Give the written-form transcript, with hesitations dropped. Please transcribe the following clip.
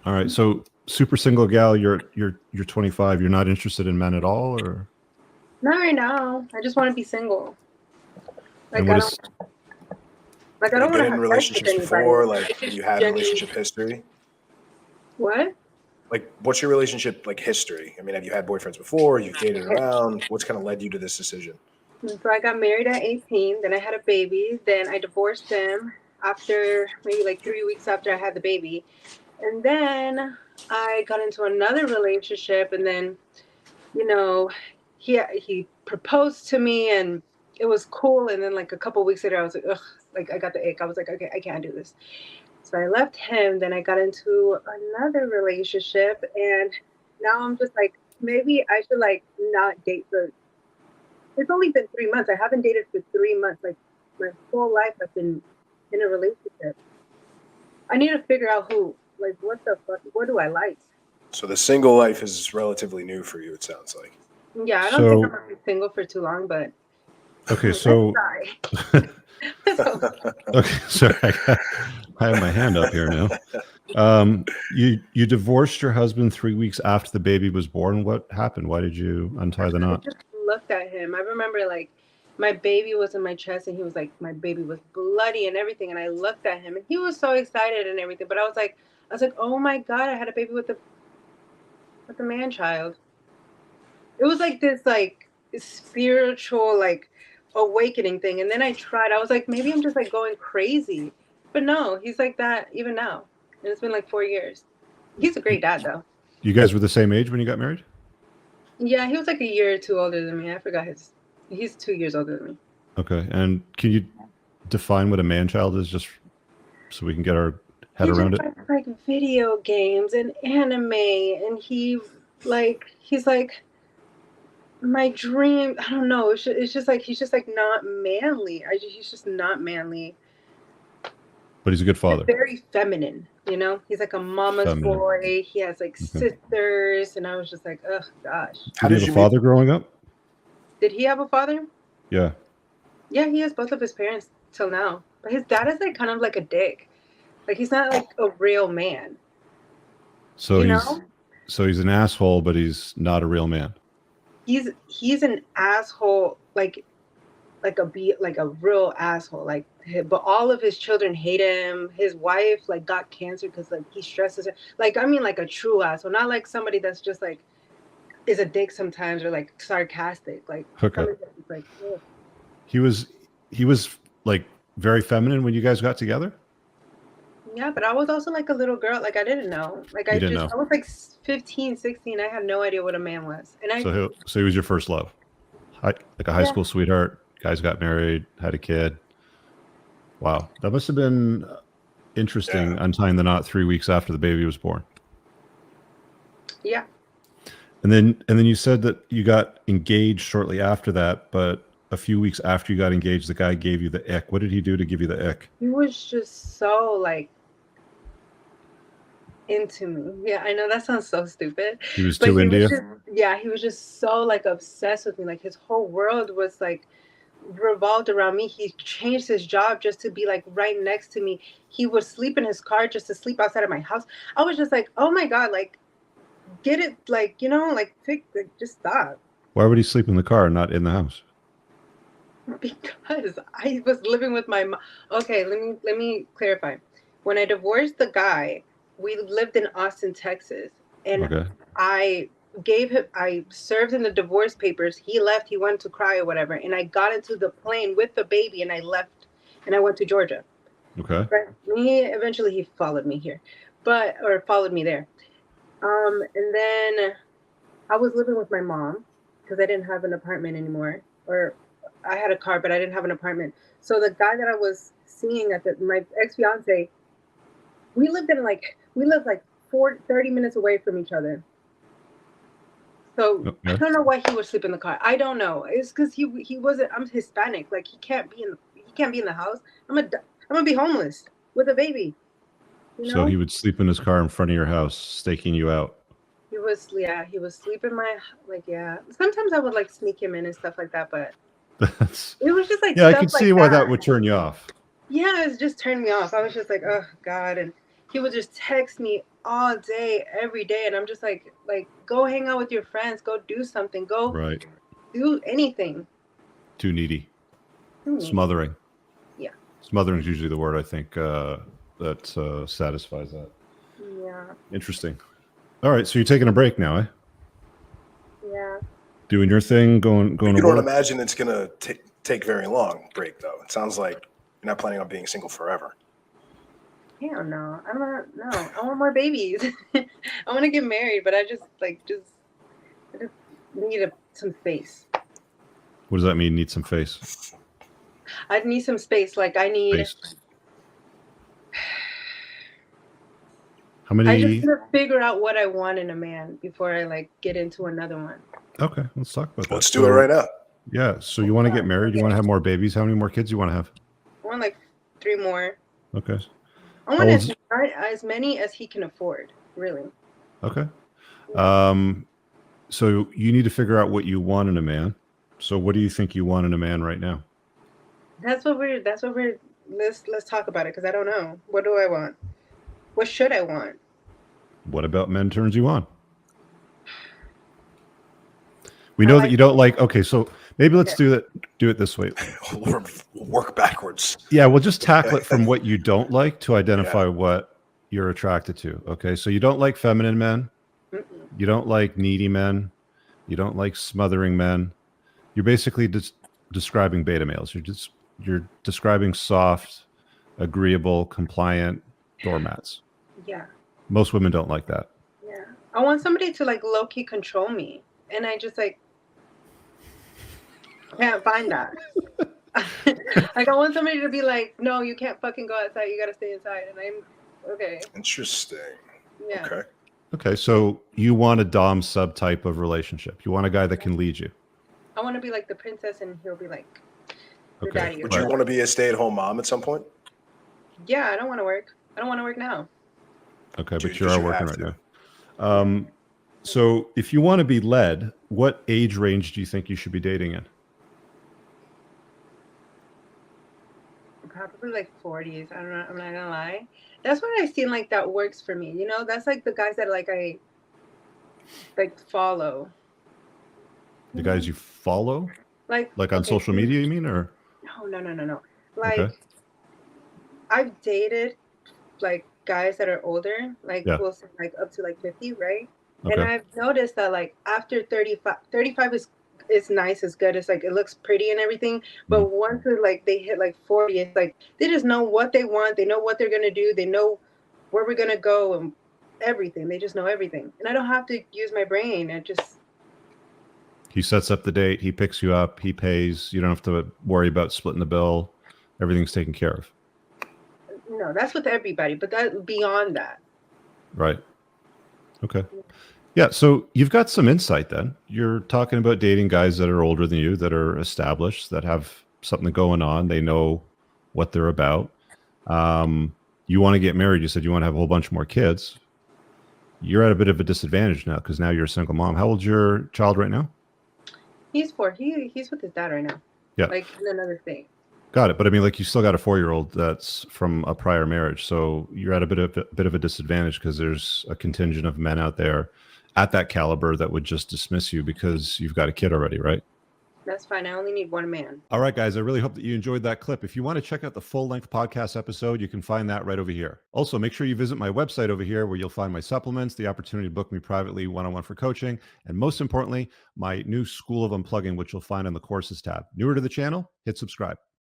All right. So super single gal, you're 25. You're not interested in men at all, or Not right now. I just want to be single. and Like what I don't is like I Have don't you want been to in have sex with relationships anybody. before? Like, It's have you just had genuine. relationship history? What? Like, what's your relationship like history? I mean, have you had boyfriends before? You've dated Okay. around. What's kind of led you to this decision? So I got married at 18. Then I had a baby. Then I divorced him after maybe like 3 weeks after I had the baby. And then I got into another relationship. And then you know, he proposed to me and it was cool. And then like a couple weeks later, I was like, ugh, like I got the ick. I was like, okay, I can't do this. So I left him. Then I got into another relationship, and now I'm just like, maybe I should like not date for. It's only been 3 months. I haven't dated for 3 months. Like my whole life, I've been in a relationship. I need to figure out who, like, what the fuck, what do I like? So the single life is relatively new for you. It sounds like. Yeah, I don't think I'm so gonna be single for too long, but okay? let's So try. So okay, sorry, I have my hand up here now. You divorced your husband 3 weeks after the baby was born. What happened? Why did you untie the I knot? just looked at him. I remember like my baby was in my chest and he was like my baby was bloody and everything and I looked at him and he was so excited and everything. But I was like, "Oh my god, I had a baby with a man child." It was like this like spiritual like awakening thing. And then I tried. I was like, maybe I'm just like going crazy. But no, he's like that even now. And it's been like 4 years. He's a great dad though. You guys were the same age when you got married? Yeah, he was like a year or two older than me. I forgot his he's 2 years older than me. Okay. And can you define what a man child is, just so we can get our head He just around it? likes like video games and anime, and he's like my dream. I don't know. It's just like he's just like not manly. He's just not manly. But he's a good He's father. very feminine. He's like a mama's Feminine. boy. He has like Okay. sisters, and I was just like, oh gosh. How Did he did have a you meet? father growing up? Did he have a father? Yeah. Yeah, he has both of his parents till now, but his dad is like kind of like a dick. Like he's not like a real man. So You he's know? so he's an asshole, but he's not a real man. He's an asshole like a real asshole but all of his children hate him. His wife like got cancer because like he stresses her. Like I mean like a true asshole, not like somebody that's just like is a dick sometimes or like sarcastic, like Okay. somebody that's like ugh. He was he was like very feminine when you guys got together? Yeah, but I was also like a little girl, like I didn't know, like You didn't know. I was like 15, 16. I had no idea what a man was, and I So he was your first love. Like a high yeah school sweetheart. Guys got married, had a kid. Wow. That must have been Yeah. interesting, untying the knot 3 weeks after the baby was born. yeah. And then you said that you got engaged shortly after that, but a few weeks after you got engaged, the guy gave you the ick. What did he do to give you the ick? He was just so like into me. Yeah, I know that sounds so stupid, He was but too he into was you? just yeah, he was just so like obsessed with me. Like his whole world was like revolved around me. He changed his job just to be like right next to me. He would sleep in his car just to sleep outside of my house. I was just like, "Oh my god, like get it like, like just stop." Why would he sleep in the car and not in the house? Because I was living with my mom. Okay, let me clarify. When I divorced the guy, we lived in Austin, Texas, and Okay. I I served him the divorce papers. He left, he went to cry or whatever, and I got into the plane with the baby and I left and I went to Georgia. Okay. Right? Eventually he followed me here, or followed me there. And then I was living with my mom because I didn't have an apartment anymore, or I had a car, but I didn't have an apartment. So the guy that I was seeing my ex fiance, we lived like 30 minutes away from each other. So I Okay. don't know why he would sleep in the car. I don't know. It's because he wasn't. I'm Hispanic. Like he can't be in the house. I'm gonna be homeless with a baby. You So know. he would sleep in his car in front of your house, staking you out. He was sleeping like yeah. Sometimes I would like sneak him in and stuff like that, but That's it was just like yeah, I stuff could see like why that that. would turn you off. Yeah, it just turned me off. I was just like, oh God. And he would just text me all day, every day, and I'm just like, go hang out with your friends, go do something, go Right. do anything. Too needy. Too needy. Smothering. Yeah. Smothering is usually the word I think that satisfies that. Yeah. Interesting. All right, so you're taking a break now, eh? Yeah. Doing your thing, going You to don't work. imagine it's gonna take very long break though. It sounds like you're not planning on being single forever. Hell no. I don't want no. I want more babies. I want to get married, but I just need some space. What does that mean? Need some face? I need some space. Like I need. Space. How I just many? need to figure out what I want in a man before I like get into another one. Okay, let's talk about that. Let's do it right now. Yeah. So you want to get married? You want to have more babies? How many more kids you want to have? I want like 3 more. Okay. I want as many as he can afford. Really. Okay. So you need to figure out what you want in a man. So what do you think you want in a man right now? That's what we're. Let's talk about it because I don't know. What do I want? What should I want? What about men turns you on? We know that you don't like. Okay, so maybe let's do it this way. We'll work backwards. Yeah, we'll just tackle it from what you don't like to identify what you're attracted to. Okay, so you don't like feminine men. You don't like needy men. You don't like smothering men. You're basically just describing beta males. You're describing soft, agreeable, compliant doormats. Yeah. Most women don't like that. Yeah. I want somebody to like low key control me, and I just like can't find that. Like I want somebody to be like, no, you can't fucking go outside. You got to stay inside. And I'm okay. Interesting. Yeah. Okay. Okay, so you want a dom sub type of relationship. You want a guy that can lead you. I want to be like the princess, and he'll be like the Okay. daddy. Would you want to be a stay-at-home mom at some point? Yeah, I don't want to work. I don't want to work now. Okay, but Because you are you working have right to. now. So if you want to be led, what age range do you think you should be dating in? Probably like 40s. I don't know. I'm not gonna lie. That's what I've seen. Like that works for me. You know, that's like the guys that I like follow. The guys you follow, like on social media, you mean, or? No. Like Okay. I've dated like guys that are older, like Yeah. we'll say like up to like 50, right? Okay. And I've noticed that like after 35 is nice, is good. It's like it looks pretty and everything. But once they hit like 40, it's like they just know what they want. They know what they're gonna do. They know where we're gonna go and everything. They just know everything. And I don't have to use my brain. He sets up the date. He picks you up. He pays. You don't have to worry about splitting the bill. Everything's taken care of. No, that's with everybody. But that beyond that. Right. Okay. Yeah. So you've got some insight then. You're talking about dating guys that are older than you, that are established, that have something going on. They know what they're about. You want to get married. You said you want to have a whole bunch more kids. You're at a bit of a disadvantage now because now you're a single mom. How old's your child right now? He's 4. He's with his dad right now. Yeah. Like in another state. Got it. But I mean, like you still got a 4-year-old that's from a prior marriage. So you're at a bit of a disadvantage because there's a contingent of men out there at that caliber that would just dismiss you because you've got a kid already, right? That's fine. I only need one man. All right, guys. I really hope that you enjoyed that clip. If you want to check out the full-length podcast episode, you can find that right over here. Also, make sure you visit my website over here where you'll find my supplements, the opportunity to book me privately one-on-one for coaching, and most importantly, my new School of Unplugging, which you'll find on the courses tab. Newer to the channel, hit subscribe.